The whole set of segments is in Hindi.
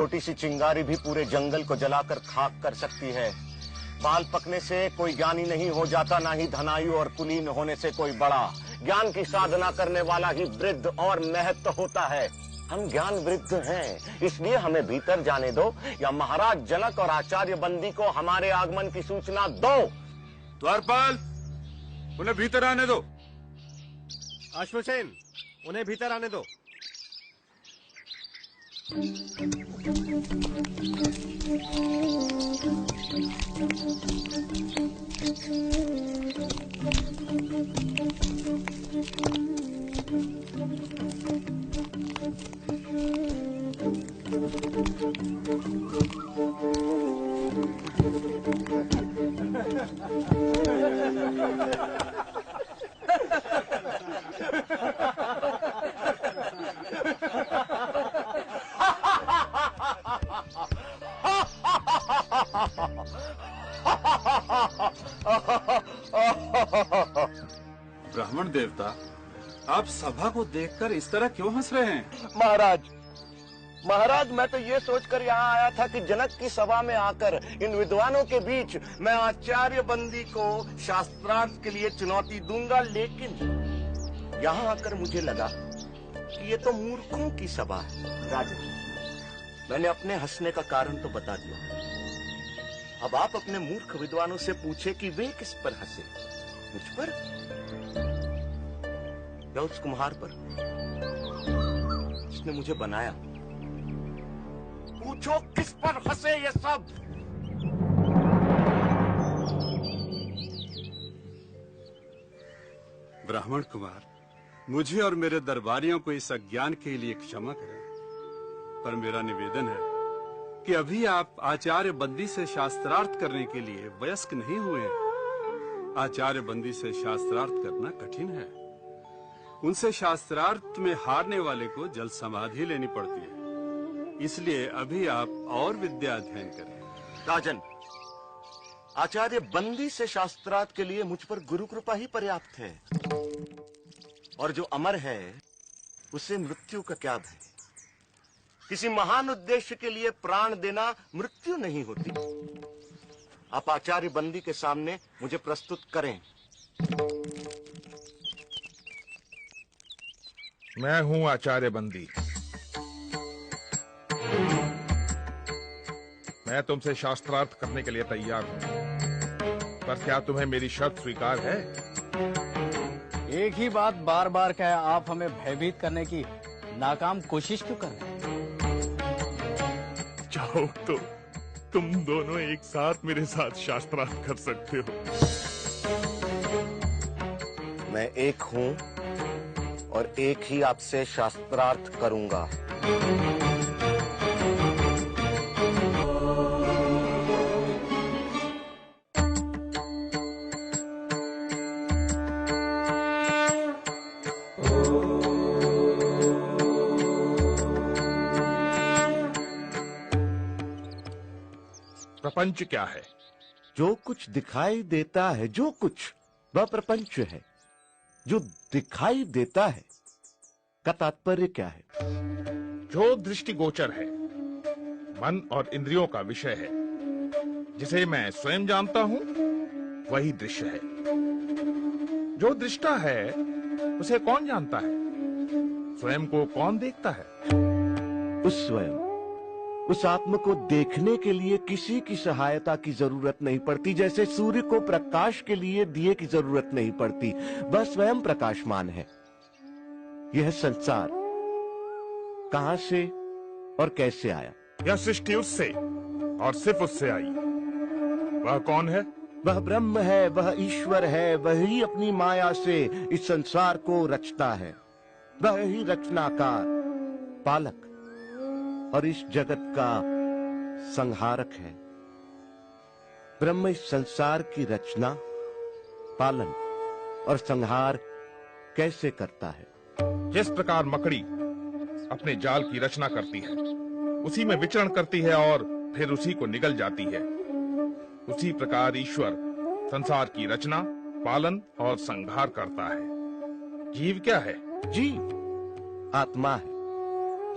छोटी सी चिंगारी भी पूरे जंगल को जलाकर खाक कर सकती है। बाल पकने से कोई ज्ञानी नहीं हो जाता, ना ही धनायु और कुलीन होने से कोई बड़ा। ज्ञान की साधना करने वाला ही वृद्ध और महत्व होता है। हम ज्ञान वृद्ध हैं, इसलिए हमें भीतर जाने दो, या महाराज जनक और आचार्य बंदी को हमारे आगमन की सूचना दो। द्वारपाल, उन्हें भीतर आने दो। अश्वसेन, उन्हें भीतर आने दो। ब्राह्मण देवता, आप सभा को देखकर इस तरह क्यों हंस रहे हैं? महाराज, मैं तो ये सोचकर यहाँ आया था कि जनक की सभा में आकर इन विद्वानों के बीच मैं आचार्य बंदी को शास्त्रार्थ के लिए चुनौती दूंगा, लेकिन यहाँ आकर मुझे लगा कि ये तो मूर्खों की सभा है। राजन, मैंने अपने हंसने का कारण तो बता दिया। अब आप अपने मूर्ख विद्वानों से पूछे कि वे किस पर हंसे, मुझ पर या उस कुम्हार पर जिसने मुझे बनाया? पूछो किस पर हंसे ये सब। ब्राह्मण कुमार, मुझे और मेरे दरबारियों को इस अज्ञान के लिए क्षमा करें, पर मेरा निवेदन है कि अभी आप आचार्य बंदी से शास्त्रार्थ करने के लिए वयस्क नहीं हुए हैं। आचार्य बंदी से शास्त्रार्थ करना कठिन है। उनसे शास्त्रार्थ में हारने वाले को जल समाधि लेनी पड़ती है। इसलिए अभी आप और विद्या अध्ययन करें। राजन, आचार्य बंदी से शास्त्रार्थ के लिए मुझ पर गुरु कृपा ही पर्याप्त है, और जो अमर है उसे मृत्यु का क्या भय। किसी महान उद्देश्य के लिए प्राण देना मृत्यु नहीं होती। आप आचार्य बंदी के सामने मुझे प्रस्तुत करें। मैं हूं आचार्य बंदी। मैं तुमसे शास्त्रार्थ करने के लिए तैयार हूं, पर क्या तुम्हें मेरी शर्त स्वीकार है? एक ही बात बार बार कह आप हमें भयभीत करने की नाकाम कोशिश क्यों कर रहे हैं? चाहो तो तुम दोनों एक साथ मेरे साथ शास्त्रार्थ कर सकते हो। मैं एक हूं और एक ही आपसे शास्त्रार्थ करूंगा। प्रपंच क्या है? जो कुछ दिखाई देता है, जो कुछ, वह प्रपंच है। जो दिखाई देता है का तात्पर्य क्या है? जो दृष्टिगोचर है, मन और इंद्रियों का विषय है, जिसे मैं स्वयं जानता हूं, वही दृश्य है। जो दृष्टा है उसे कौन जानता है? स्वयं को कौन देखता है? उस स्वयं, उस आत्म को देखने के लिए किसी की सहायता की जरूरत नहीं पड़ती। जैसे सूर्य को प्रकाश के लिए दिए की जरूरत नहीं पड़ती, वह स्वयं प्रकाशमान है। यह संसार कहां से और कैसे आया? यह सृष्टि उससे और सिर्फ उससे आई। वह कौन है? वह ब्रह्म है, वह ईश्वर है। वही अपनी माया से इस संसार को रचता है। वह ही रचनाकार, पालक और इस जगत का संहारक है। ब्रह्म इस संसार की रचना, पालन और संहार कैसे करता है? जिस प्रकार मकड़ी अपने जाल की रचना करती है, उसी में विचरण करती है और फिर उसी को निगल जाती है, उसी प्रकार ईश्वर संसार की रचना, पालन और संहार करता है। जीव क्या है? जीव आत्मा है।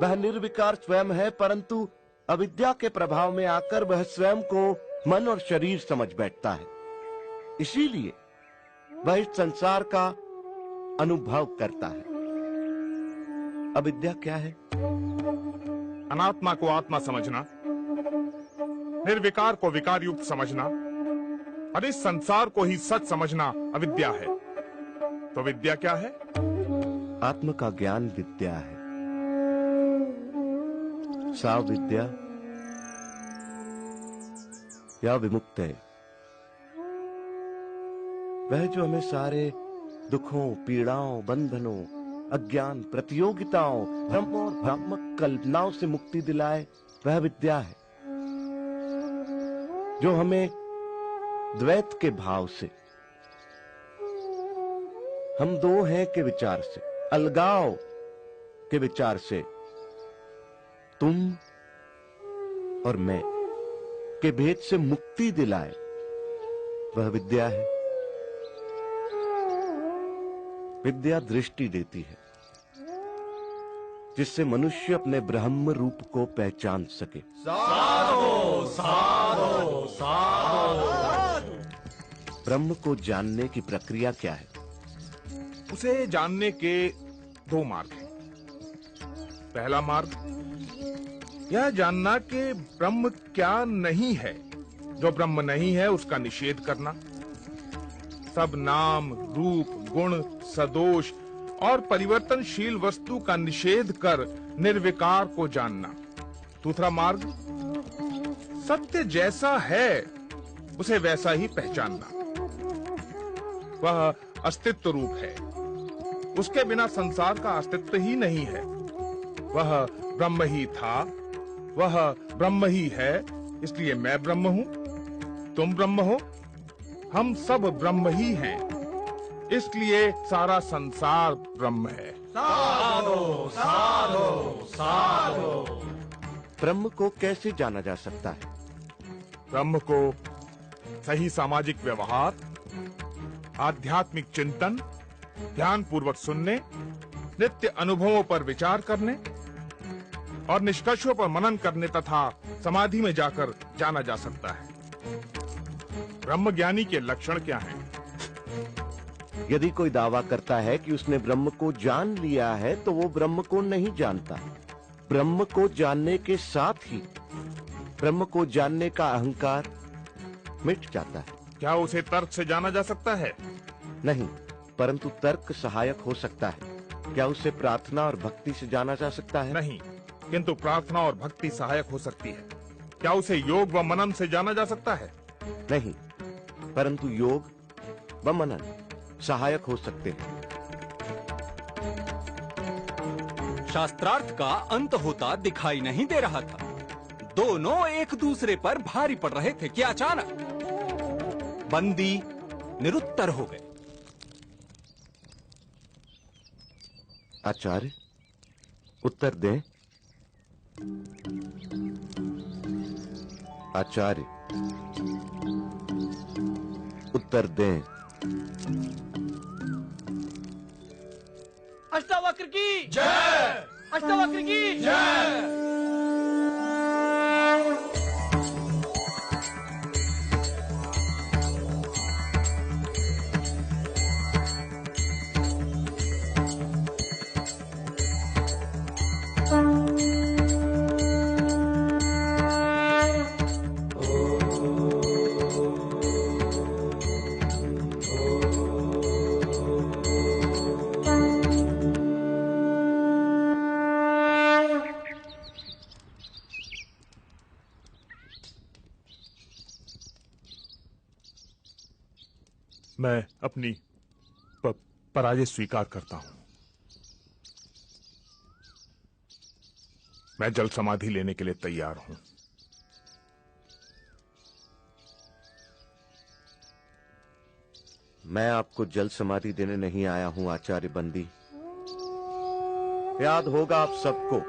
वह निर्विकार स्वयं है, परंतु अविद्या के प्रभाव में आकर वह स्वयं को मन और शरीर समझ बैठता है। इसीलिए वह इस संसार का अनुभव करता है। अविद्या क्या है? अनात्मा को आत्मा समझना, निर्विकार को विकार युक्त समझना और इस संसार को ही सच समझना अविद्या है। तो विद्या क्या है? आत्म का ज्ञान विद्या है। सा विद्या या विमुक्त है वह जो हमें सारे दुखों, पीड़ाओं, बंधनों, अज्ञान, प्रतियोगिताओं, भ्रम और भ्रामक कल्पनाओं से मुक्ति दिलाए, वह विद्या है। जो हमें द्वैत के भाव से, हम दो हैं के विचार से, अलगाव के विचार से, तुम और मैं के भेद से मुक्ति दिलाए, वह विद्या है। विद्या दृष्टि देती है जिससे मनुष्य अपने ब्रह्म रूप को पहचान सके। साधो साधो साधो। ब्रह्म को जानने की प्रक्रिया क्या है? उसे जानने के दो मार्ग हैं। पहला मार्ग यह जानना कि ब्रह्म क्या नहीं है। जो ब्रह्म नहीं है उसका निषेध करना। सब नाम, रूप, गुण, सदोष और परिवर्तनशील वस्तु का निषेध कर निर्विकार को जानना। दूसरा मार्ग सत्य जैसा है उसे वैसा ही पहचानना। वह अस्तित्व रूप है, उसके बिना संसार का अस्तित्व ही नहीं है। वह ब्रह्म ही था, वह ब्रह्म ही है, इसलिए मैं ब्रह्म हूं, तुम ब्रह्म हो, हम सब ब्रह्म ही हैं, इसलिए सारा संसार ब्रह्म है। साधो साधो साधो। ब्रह्म को कैसे जाना जा सकता है? ब्रह्म को सही सामाजिक व्यवहार, आध्यात्मिक चिंतन, ध्यान पूर्वक सुनने, नित्य अनुभवों पर विचार करने और निष्कर्षों पर मनन करने तथा समाधि में जाकर जाना जा सकता है। ब्रह्म ज्ञानी के लक्षण क्या हैं? यदि कोई दावा करता है कि उसने ब्रह्म को जान लिया है तो वो ब्रह्म को नहीं जानता। ब्रह्म को जानने के साथ ही ब्रह्म को जानने का अहंकार मिट जाता है। क्या उसे तर्क से जाना जा सकता है? नहीं, परंतु तर्क सहायक हो सकता है। क्या उसे प्रार्थना और भक्ति से जाना जा सकता है? नहीं, किंतु प्रार्थना और भक्ति सहायक हो सकती है। क्या उसे योग व मनन से जाना जा सकता है? नहीं, परंतु योग व मनन सहायक हो सकते हैं। शास्त्रार्थ का अंत होता दिखाई नहीं दे रहा था। दोनों एक दूसरे पर भारी पड़ रहे थे कि अचानक बंदी निरुत्तर हो गए। आचार्य, उत्तर दें। आचार्य, उत्तर दें। अष्टावक्र की जय। अष्टावक्र की जय। मैं अपनी पराजय स्वीकार करता हूं। मैं जल समाधि लेने के लिए तैयार हूं। मैं आपको जल समाधि देने नहीं आया हूं आचार्य बंदी। याद होगा आप सबको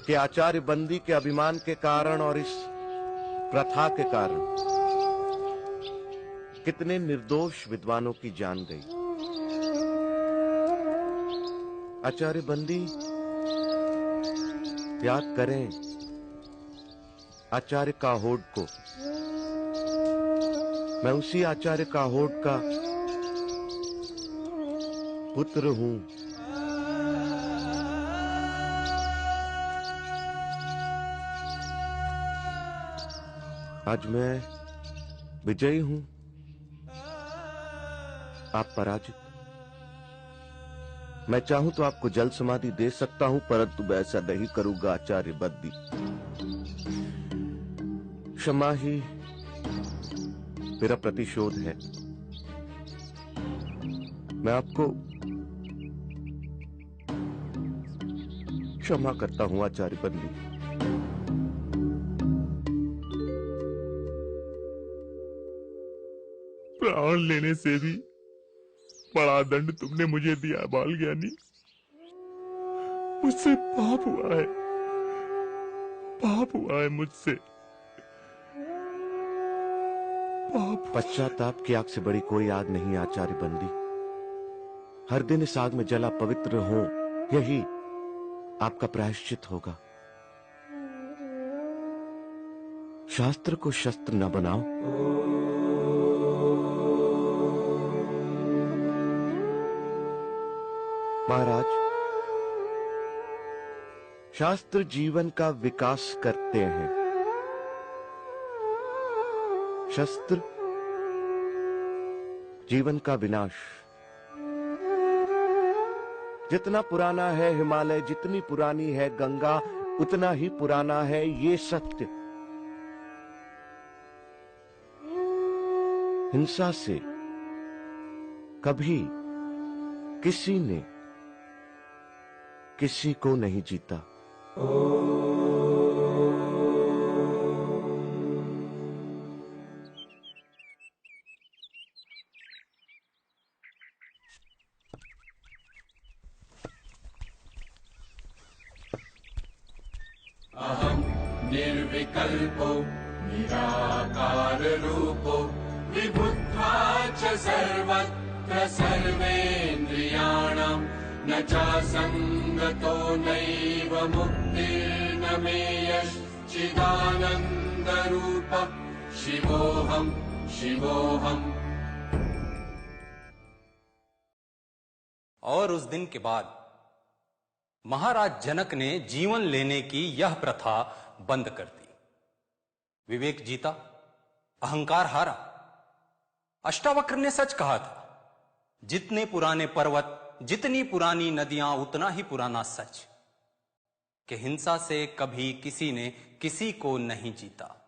कि आचार्य बंदी के अभिमान के कारण और इस प्रथा के कारण कितने निर्दोष विद्वानों की जान गई। आचार्य बंदी, याद करें आचार्य काहोड को। मैं उसी आचार्य काहोड का पुत्र हूं। आज मैं विजयी हूं, आप पराजित। मैं चाहूं तो आपको जल समाधि दे सकता हूं, परंतु मैं ऐसा नहीं करूंगा आचार्य बद्दी। क्षमा ही मेरा प्रतिशोध है। मैं आपको क्षमा करता हूं आचार्य बद्दी। प्राण लेने से भी बड़ा दंड तुमने मुझे दिया बाल ज्ञानी। मुझसे पाप हुआ है, पाप हुआ है मुझसे पाप। पश्चाताप की आग से बड़ी कोई आग नहीं आचार्य बंदी। हर दिन इस आग में जला पवित्र हो, यही आपका प्रायश्चित होगा। शास्त्र को शस्त्र न बनाओ। महाराज, शास्त्र जीवन का विकास करते हैं, शस्त्र जीवन का विनाश। जितना पुराना है हिमालय, जितनी पुरानी है गंगा, उतना ही पुराना है ये सत्य। हिंसा से कभी किसी ने किसी को नहीं जीता। अहं निर्विकल्पो निराकार रूपो विभुत्वा च सर्वत्र सर्वेन्द्रियाणां न चासंगतो नैव मुक्तिर्न मे यश्चिदानन्द रूपः शिवोऽहं शिवोऽहम्। और उस दिन के बाद महाराज जनक ने जीवन लेने की यह प्रथा बंद कर दी। विवेक जीता, अहंकार हारा। अष्टावक्र ने सच कहा था, जितने पुराने पर्वत, जितनी पुरानी नदियां, उतना ही पुराना सच कि हिंसा से कभी किसी ने किसी को नहीं जीता।